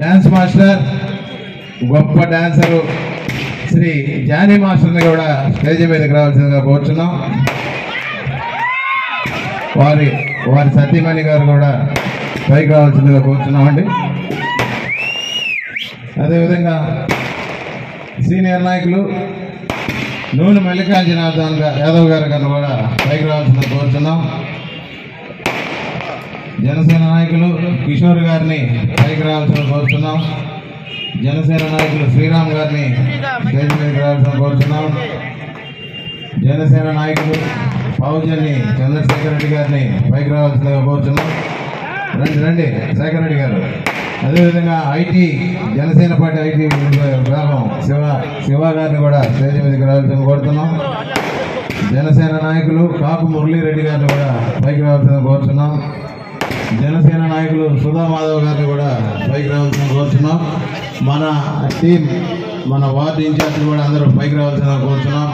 Dance master గొప్ప dancer Shri Johnny మాస్టర్ని కూడా స్టేజ్ మీదకి రావాల్సిందిగా కోరుచున్నాం. వారి సతీమణి గారు కూడా పైకి రావాల్సిందిగా కోరుచున్నామండి. అదేవిధంగా సీనియర్ నాయకులు నూనె మల్లికార్జున యాదవ్ గారు కూడా పైకి రావాల్సిందిగా కోరుచున్నాం. జనసేన నాయకులు కిషోర్ గారిని పైకి రావాల్సిన కోరుతున్నాం. జనసేన నాయకులు శ్రీరామ్ గారిని స్టేజ్ మీదకి రావాల్సిన కోరుతున్నాం. జనసేన నాయకులు పౌజని చంద్రశేఖర్ రెడ్డి గారిని పైకి రావాల్సిందిగా కోరుతున్నాం. రండి శేఖర్ రెడ్డి గారు. అదేవిధంగా జనసేన పార్టీ ఐటీ విభాగం శివ గారిని కూడా స్టేజ్ మీదకి రావాల్సిన కోరుతున్నాం. జనసేన నాయకులు కాపు మురళీరెడ్డి గారిని కూడా పైకి రావాల్సిన కోరుతున్నాం. జనసేన నాయకులు సుధా మాధవ్ గారిని కూడా పైకి రావాల్సిన కోరుతున్నాం. మన టీం మన వార్డు ఇన్ఛార్జీలు కూడా అందరూ పైకి రావాల్సిన కోరుతున్నాం.